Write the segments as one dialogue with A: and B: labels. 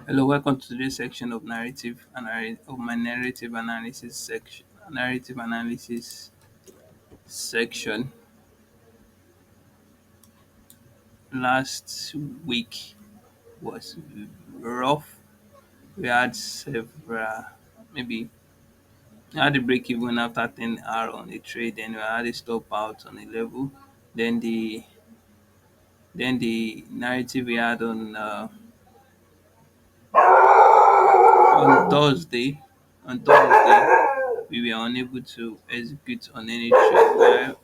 A: Hello, welcome to today's section of of my narrative analysis section. Last week was rough. We had several, maybe we had a break even after 10 hour on a trade, then we had a stop out on a level. Then the narrative we had on Thursday we were unable to execute on any trade.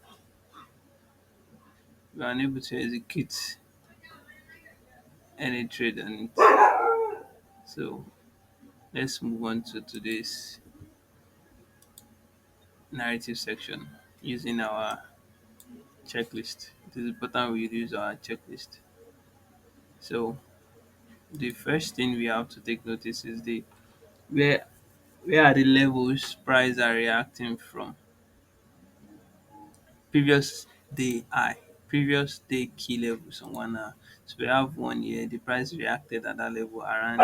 A: We were unable to execute any trade on it. So let's move on to today's narrative section using our checklist. It is important we use our checklist. So the first thing we have to take notice is the where where are the levels price are reacting from. Previous day high, previous day key levels on 1 hour. So we have one here, the price reacted at that level around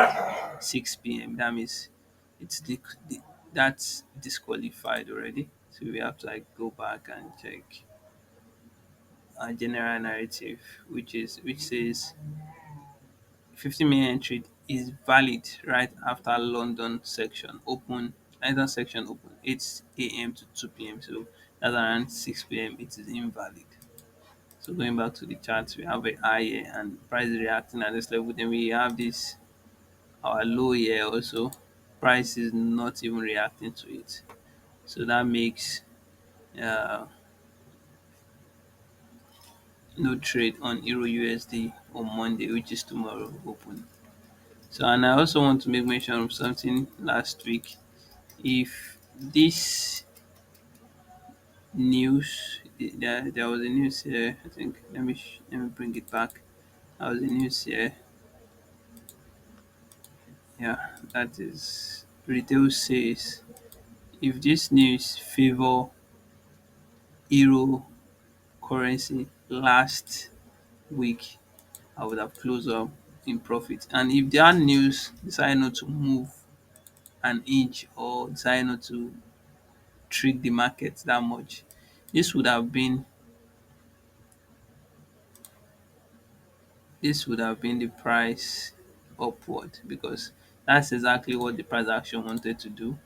A: 6 p.m. That means it's that's disqualified already. So we have to like go back and check our general narrative, which says 50 million entry is valid right after London section open, either section open 8 a.m. to 2 p.m. So that's around 6 p.m. It is invalid. So going back to the charts, we have a high here and price reacting at this level. Then we have this our low here also. Price is not even reacting to it. So that makes uh, no trade on Euro USD on Monday, which is tomorrow open. So and I also want to make mention of something last week. If this news, there was a news here. I think let me bring it back. There was a news here. Yeah, that is retail says if this news favor euro currency last week, I would have closed up in profit. And if that news decide not to move an inch or decide not to trick the market that much, this would have been this would have been the price upward because that's exactly what the price action wanted to do.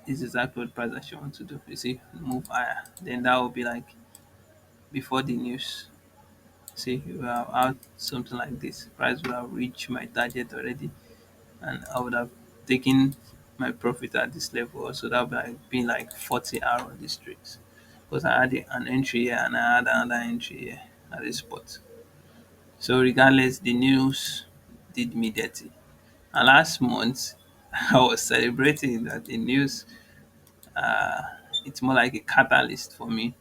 A: This is exactly what price action want to do. You see, move higher. Then that would be like before the news. See, we have had something like this. Price would have reached my target already, and I would have taken my profit at this level. So that would have been like 40 hour on this trade because I had an entry here and I had another entry here at this spot. So regardless, the news did me dirty. And last month, I was celebrating that the news. Uh, it's more like a catalyst for me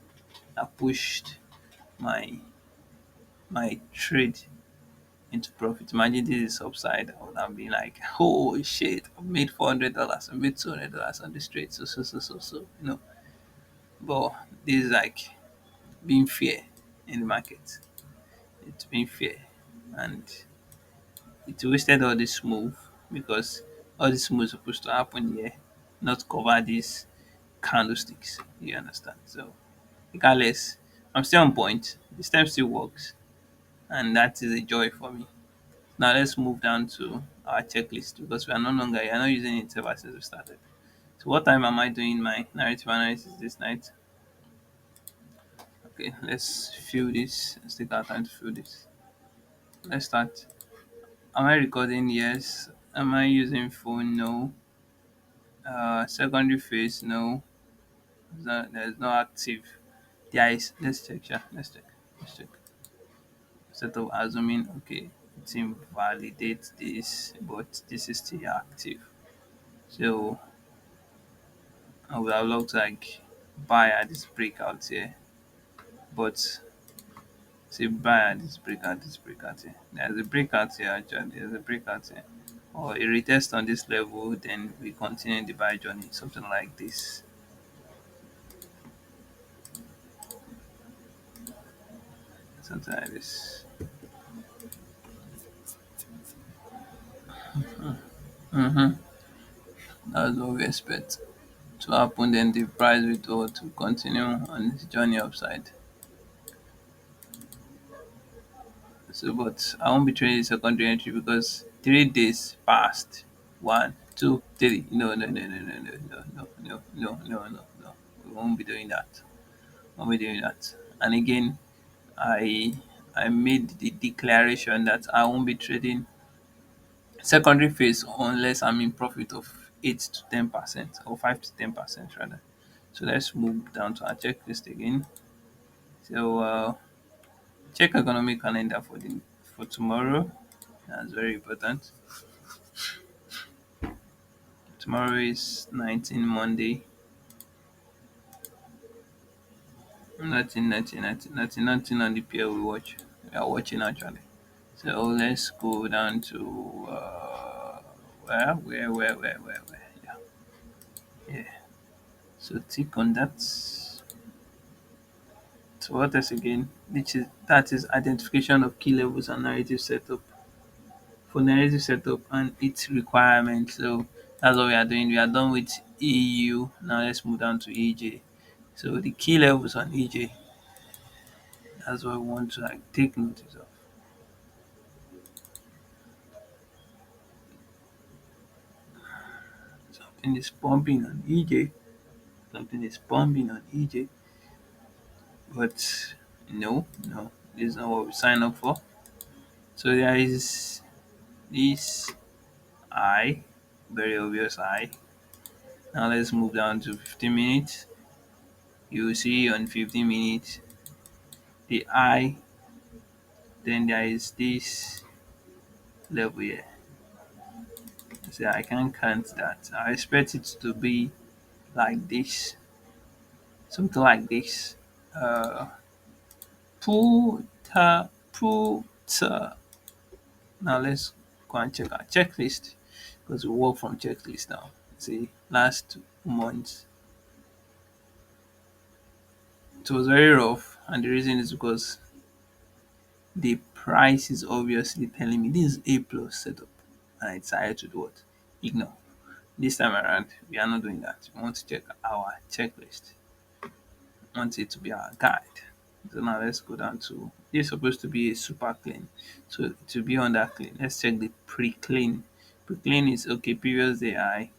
A: that pushed my trade into profit. Imagine this is upside. I would have been like, oh shit, I made $400, I made $200 on this trade. So, But this is like being fair in the market. It's being fair. And it wasted all this move because all this move is supposed to happen here, not cover these candlesticks. You understand? So regardless, I'm still on point. The step still works, and that is a joy for me. Now let's move down to our checklist because we are not using it ever since we started. So what time am I doing my narrative analysis this night? Okay, let's fill this. Let's take our time to fill this. Let's start. Am I recording? Yes. Am I using phone? No. Secondary face? No. There's no active. There is. Let's check. Yeah. Let's check. Let's check. Instead of assuming, okay, it invalidates this, but this is still active. So I would have loved to like buy at this breakout here, but say buy at this breakout here. There's a breakout here actually, there's a breakout here. Or a retest on this level, then we continue the buy journey, something like this. Something like this. Mm-hmm. That's what we expect to happen. Then the price will to continue on its journey upside. So, but I won't be trading secondary entry because 3 days passed. One, two, three. No, no, no, no, no, no, no, no, no, no, no, no, no. We won't be doing that. Won't be doing that. And again, I I made the declaration that I won't be trading secondary phase unless I'm in profit of 8 to 10% or 5 to 10% rather. So let's move down to our checklist again. So check economic calendar for tomorrow. That's very important. Tomorrow is 19 Monday. Nothing on the pair we watch. We are watching actually. So let's go down to where? Yeah, yeah. So tick on that. So what else again? Which is that is identification of key levels and narrative setup for narrative setup and its requirements. So that's what we are doing. We are done with EU. Now let's move down to EJ. So the key levels on EJ. That's what we want to like take notice of. Something is pumping on EJ. Something is pumping on EJ. But no, no, this is not what we signed up for. So there is this I, very obvious I. Now let's move down to 15 minutes. You will see on 15 minutes the I, then there is this level here. So I can't count that. I expect it to be like this, something like this. Uh, Puta. Now let's go and check our checklist because we work from checklist now. See, last 2 months it was very rough, and the reason is because the price is obviously telling me this is A plus setup, and I decided to do what? Ignore. This time around, we are not doing that. We want to check our checklist. We want it to be our guide. So now let's go down to this is supposed to be a super clean. So to be on that clean, let's check the pre-clean. Pre-clean is okay, previous day high,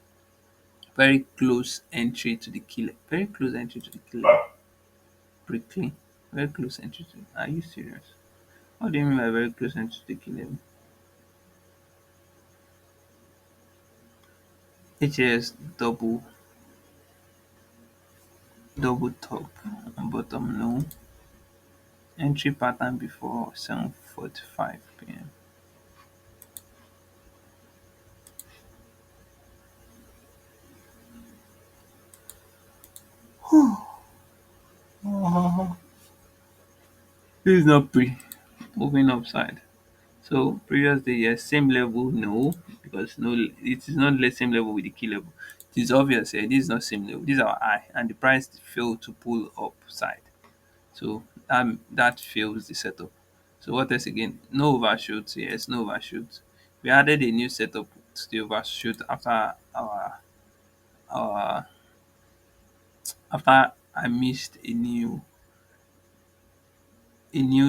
A: very close entry to the killer. Very close entry to the killer. Pre-clean. Very close entry to are you serious? What do you mean by very close entry to the killer? HS double top and bottom no. Entry pattern before 7:45 p.m. This is not pre moving upside. So previous day, yes, same level, no, because no, it is not the same level with the key level. It is obvious here. This is not same level. These are high, and the price failed to pull upside. So that fails the setup. So what else again? No overshoots. Yes, no overshoots. We added a new setup to the overshoot our after I missed a new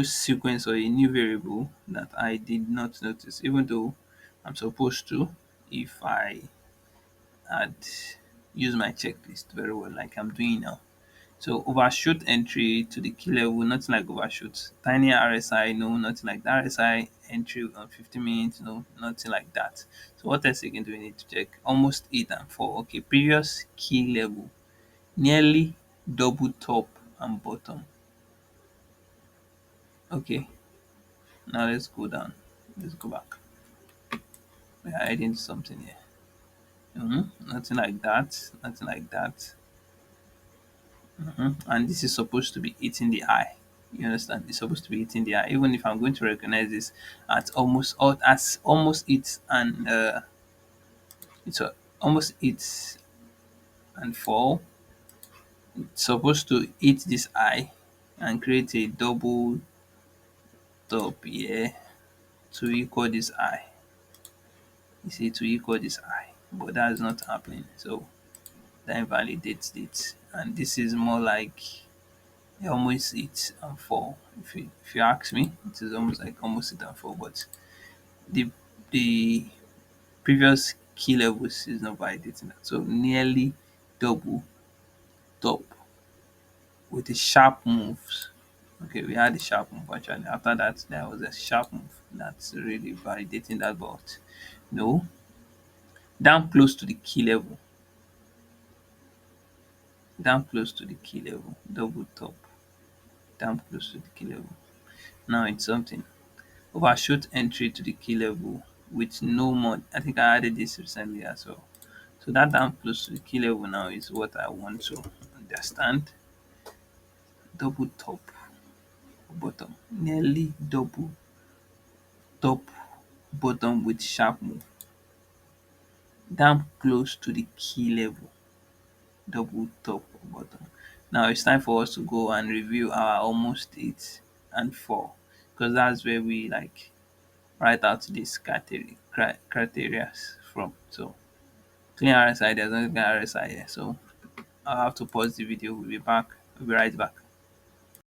A: sequence or a new variable that I did not notice, even though I'm supposed to if I had used my checklist very well, like I'm doing now. So overshoot entry to the key level, nothing like overshoot. Tiny RSI, no, nothing like that. RSI entry on 15 minutes, no, nothing like that. So what else again do we need to check? Almost 8 and 4. Okay, previous key level, nearly double top and bottom. Okay, now let's go down. Let's go back. We are adding something here. Nothing like that. Nothing like that. And this is supposed to be eating the eye. You understand? It's supposed to be eating the eye. Even if I'm going to recognize this at almost all as almost it and it's almost it and fall. It's supposed to eat this eye and create a double top here to equal this eye. You see, to equal this I, but that's not happening. So that invalidates it. And this is more like almost 8 and 4. If you ask me, it is almost like almost 8 and 4. But the the previous key levels is not validating that. So nearly double top with the sharp moves. Okay, we had the sharp move actually. After that, there was a sharp move that's really validating that, but no, down close to the key level, down close to the key level, double top, down close to the key level. Now it's something. Overshoot entry to the key level with no more. I think I added this recently as well. So that down close to the key level now is what I want to understand. Double top, bottom, nearly double top, bottom with sharp move. Down close to the key level, double top or bottom. Now it's time for us to go and review our almost 8 and 4, because that's where we like write out these criteria from. So clean RSI, there's no clean RSI here. So I'll have to pause the video. We'll be back. We'll be right back.